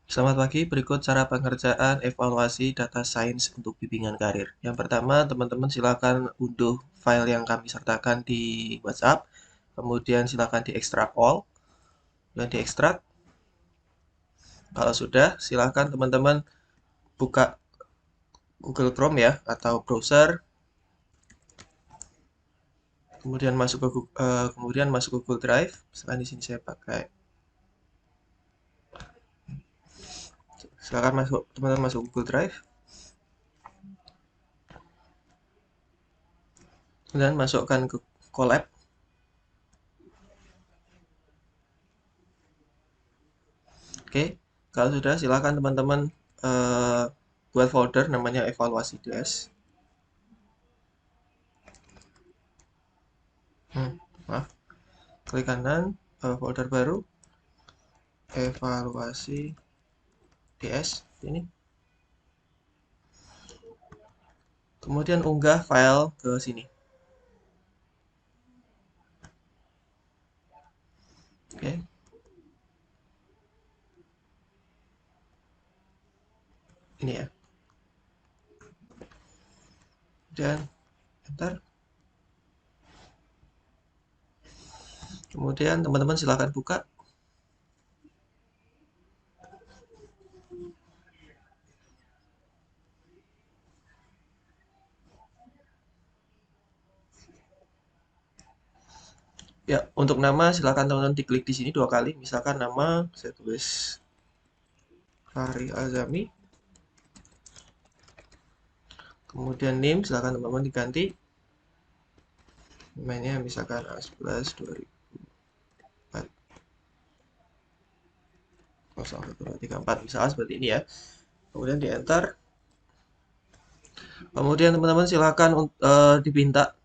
Selamat pagi, berikut cara pengerjaan evaluasi data science untuk bimbingan karir. Yang pertama, teman-teman silakan unduh file yang kami sertakan di WhatsApp, kemudian silakan diekstrak all, dan diekstrak. Kalau sudah, silakan teman-teman buka Google Chrome ya, atau browser, kemudian masuk ke Google Drive. Misalkan di sini saya pakai, silakan masuk teman-teman masuk Google Drive, kemudian masukkan ke Colab. Oke, kalau sudah silakan teman-teman eh, buat folder namanya evaluasi DS. Maaf, klik kanan, folder baru, evaluasi DS ini. Kemudian unggah file ke sini. Oke, ini ya. Dan enter. Kemudian teman-teman silakan buka. Ya, untuk nama silakan teman-teman diklik di sini 2 kali. Misalkan nama saya tulis Fahri Azami. Kemudian name silakan teman-teman diganti. Namanya misalkan A11 2004 01234 misalkan seperti ini ya. Kemudian di enter. Kemudian teman-teman silakan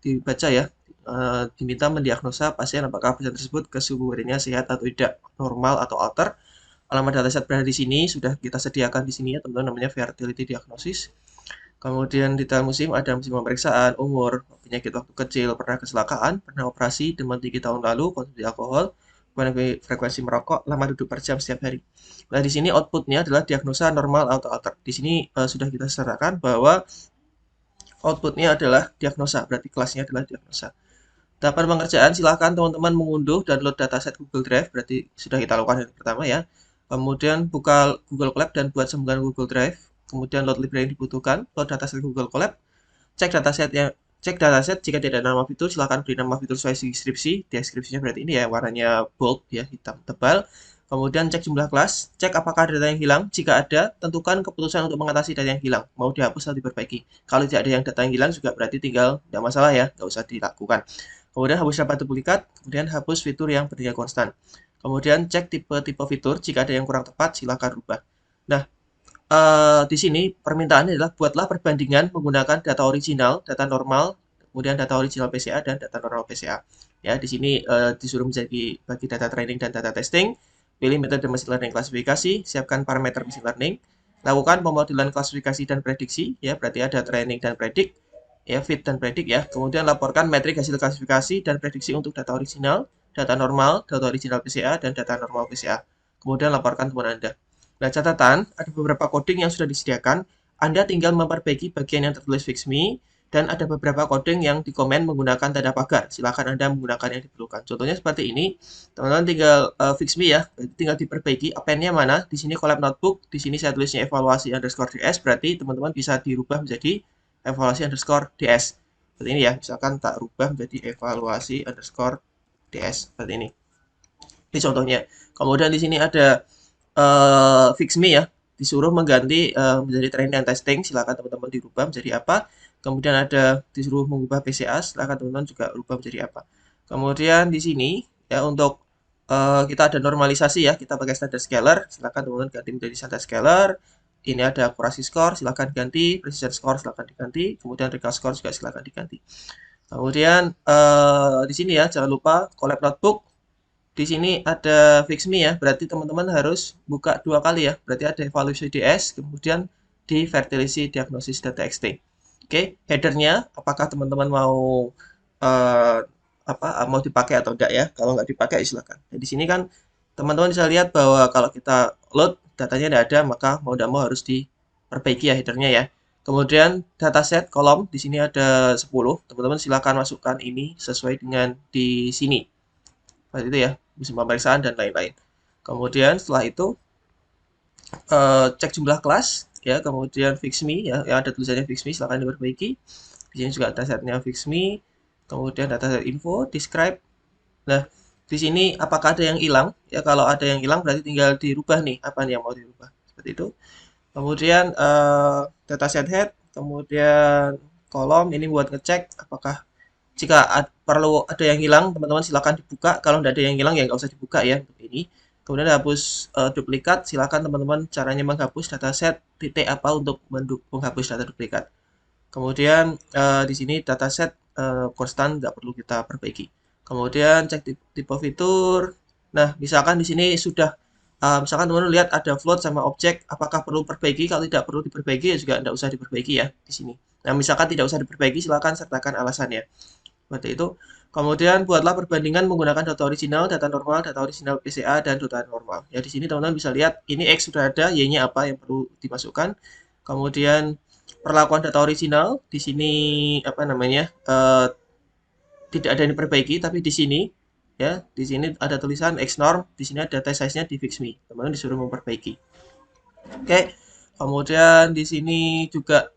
dibaca ya, diminta mendiagnosa pasien apakah pasien tersebut kesuburannya sehat atau tidak, normal atau alter. Alamat dataset berada di sini, sudah kita sediakan di sini ya teman-teman, namanya fertility diagnosis. Kemudian detail musim, ada musim pemeriksaan, umur, penyakit waktu kecil, pernah kecelakaan, pernah operasi, demam 3 tahun lalu, konsumsi alkohol, frekuensi merokok, lama duduk per jam setiap hari. Nah, di sini outputnya adalah diagnosa normal atau alter. Di sini sudah kita sertakan bahwa outputnya adalah diagnosa, berarti kelasnya adalah diagnosa. Tahapan pengerjaan, silakan teman-teman mengunduh dan load dataset Google Drive, berarti sudah kita lakukan yang pertama ya. Kemudian buka Google Colab dan buat sambungan Google Drive. Kemudian load library yang dibutuhkan, load dataset Google Colab, cek dataset yang cek dataset jika tidak ada nama fitur, silakan beri nama fitur sesuai deskripsi. Deskripsinya berarti ini ya, warnanya bold ya, hitam tebal. Kemudian cek jumlah kelas, cek apakah ada data yang hilang. Jika ada, tentukan keputusan untuk mengatasi data yang hilang. Mau dihapus atau diperbaiki. Kalau tidak ada yang data yang hilang juga berarti tinggal tidak masalah ya, nggak usah dilakukan. Kemudian hapus data duplikat, kemudian hapus fitur yang bernilai konstan. Kemudian cek tipe-tipe fitur, jika ada yang kurang tepat silakan rubah. Nah, di sini permintaannya adalah buatlah perbandingan menggunakan data original, data normal, kemudian data original PCA dan data normal PCA. Ya, di sini disuruh menjadi bagi data training dan data testing. Pilih metode machine learning klasifikasi, siapkan parameter machine learning, lakukan pemodelan klasifikasi dan prediksi, ya berarti ada training dan predik, ya fit dan predik ya. Kemudian laporkan metrik hasil klasifikasi dan prediksi untuk data original, data normal, data original PCA dan data normal PCA. Kemudian laporkan temuan Anda. Nah, catatan, ada beberapa coding yang sudah disediakan. Anda tinggal memperbaiki bagian yang tertulis fix me, dan ada beberapa coding yang dikomen menggunakan tanda pagar. Silakan Anda menggunakan yang diperlukan. Contohnya seperti ini. Teman-teman tinggal fix me ya, tinggal diperbaiki append-nya mana. Di sini collab notebook, di sini saya tulisnya evaluasi underscore ds, berarti teman-teman bisa dirubah menjadi evaluasi underscore ds. Seperti ini ya, misalkan tak rubah menjadi evaluasi underscore ds, seperti ini. Ini contohnya. Kemudian di sini ada fix me ya, disuruh mengganti menjadi training dan testing, silakan teman-teman dirubah menjadi apa. Kemudian ada disuruh mengubah PCA, silakan teman-teman juga rubah menjadi apa. Kemudian di sini ya untuk kita ada normalisasi ya, kita pakai standar scalar, silakan teman-teman ganti menjadi standar scalar. Ini ada akurasi score, silakan ganti, precision score silakan diganti, kemudian recall score juga silakan diganti. Kemudian di sini ya jangan lupa collab notebook. Di sini ada fix me ya, berarti teman-teman harus buka 2 kali ya. Berarti ada evaluasi DS, kemudian di fertility diagnosis data.txt. Oke, headernya apakah teman-teman mau eh, mau dipakai atau enggak ya? Kalau nggak dipakai silakan. Nah, di sini kan teman-teman bisa lihat bahwa kalau kita load datanya tidak ada, maka mau tidak mau harus diperbaiki ya headernya ya. Kemudian dataset kolom di sini ada 10. Teman-teman silakan masukkan ini sesuai dengan di sini. Seperti itu ya, musim pemeriksaan dan lain-lain. Kemudian setelah itu cek jumlah kelas ya, kemudian fix me ya, yang ada tulisannya fix me silakan diperbaiki. Di sini juga datasetnya fix me, kemudian dataset info, describe. Nah, di sini apakah ada yang hilang? Ya, kalau ada yang hilang berarti tinggal dirubah nih, apa nih yang mau dirubah. Seperti itu. Kemudian dataset head, kemudian kolom ini buat ngecek apakah jika perlu ada yang hilang, teman-teman silakan dibuka. Kalau tidak ada yang hilang ya nggak usah dibuka ya untuk ini. Kemudian hapus duplikat, silakan teman-teman caranya menghapus dataset titik apa untuk menghapus data duplikat. Kemudian di sini dataset konstan nggak perlu kita perbaiki. Kemudian cek tipe fitur. Nah, misalkan di sini sudah misalkan teman-teman lihat ada float sama objek, apakah perlu perbaiki? Kalau tidak perlu diperbaiki ya juga tidak usah diperbaiki ya di sini. Nah, misalkan tidak usah diperbaiki, silakan sertakan alasannya. Seperti itu. Kemudian buatlah perbandingan menggunakan data original, data normal, data original PCA, dan data normal. Ya, di sini teman-teman bisa lihat ini X sudah ada, Y-nya apa yang perlu dimasukkan. Kemudian perlakuan data original, di sini apa namanya, tidak ada yang diperbaiki, tapi di sini ya, di sini ada tulisan X norm, di sini ada test size-nya di fix me. Teman-teman disuruh memperbaiki. Oke. Kemudian di sini juga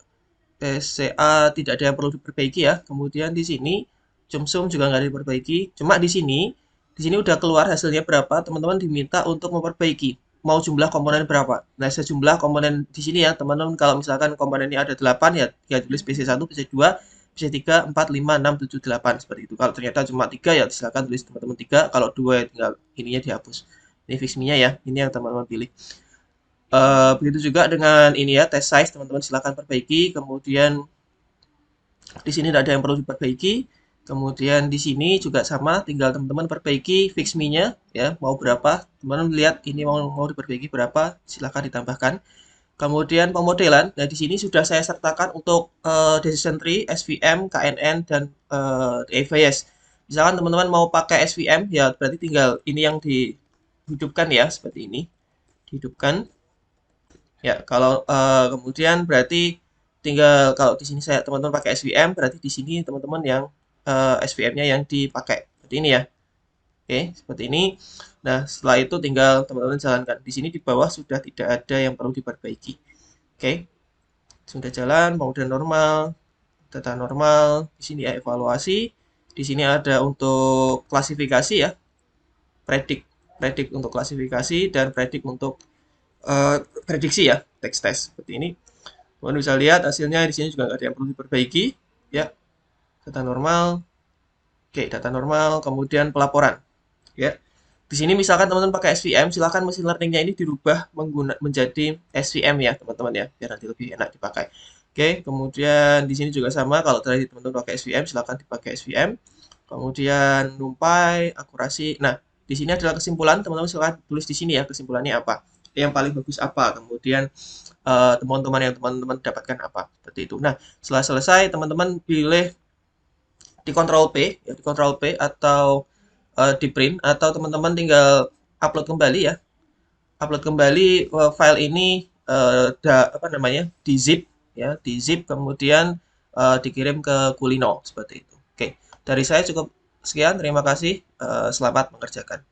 PCA tidak ada yang perlu diperbaiki ya. Kemudian di sini Jumsum juga nggak diperbaiki. Cuma di sini udah keluar hasilnya berapa. Teman-teman diminta untuk memperbaiki. Mau jumlah komponen berapa? Nah, sejumlah komponen di sini ya, teman-teman. Kalau misalkan komponennya ada 8 ya, tinggal tulis PC1, PC2, PC3, 4, 5, 6, 7, 8 seperti itu. Kalau ternyata cuma 3 ya silakan tulis teman-teman 3. Kalau 2 ya tinggal ininya dihapus. Ini fix me-nya ya. Ini yang teman-teman pilih. Begitu juga dengan ini ya, test size teman-teman silakan perbaiki. Kemudian di sini tidak ada yang perlu diperbaiki. Kemudian di sini juga sama, tinggal teman-teman perbaiki fix me-nya ya, mau berapa. Teman-teman lihat ini mau diperbaiki berapa, silakan ditambahkan. Kemudian pemodelan, nah di sini sudah saya sertakan untuk decision tree, SVM, KNN, dan EVS. Misalkan teman-teman mau pakai SVM, ya berarti tinggal ini yang dihidupkan ya, seperti ini. Dihidupkan. Ya, kalau kemudian berarti tinggal kalau di sini saya teman-teman pakai SVM, berarti di sini teman-teman yang SVM-nya yang dipakai. Seperti ini ya. Oke, seperti ini. Nah, setelah itu tinggal teman-teman jalankan. Di sini di bawah sudah tidak ada yang perlu diperbaiki. Oke, sudah jalan, kemudian normal, data normal. Di sini ya evaluasi. Di sini ada untuk klasifikasi ya, predik, predik untuk klasifikasi dan predik untuk eh, prediksi ya, text test seperti ini. Teman bisa lihat hasilnya di sini juga nggak ada yang perlu diperbaiki ya. Data normal. Oke, data normal, kemudian pelaporan ya. Di sini misalkan teman-teman pakai SVM, silakan mesin learning-nya ini dirubah menjadi SVM ya, teman-teman ya, biar nanti lebih enak dipakai. Oke, kemudian di sini juga sama, kalau tadi teman-teman pakai SVM, silakan dipakai SVM. Kemudian NumPy, akurasi. Nah, di sini adalah kesimpulan, teman-teman silakan tulis di sini ya, kesimpulannya apa. Yang paling bagus apa, kemudian teman-teman yang teman-teman dapatkan apa, seperti itu. Nah, setelah selesai, teman-teman pilih di Ctrl P, ya, di Ctrl P atau di print atau teman-teman tinggal upload kembali ya, upload kembali file ini apa namanya di zip ya, di zip kemudian dikirim ke Kulino seperti itu. Oke, dari saya cukup sekian, terima kasih, selamat mengerjakan.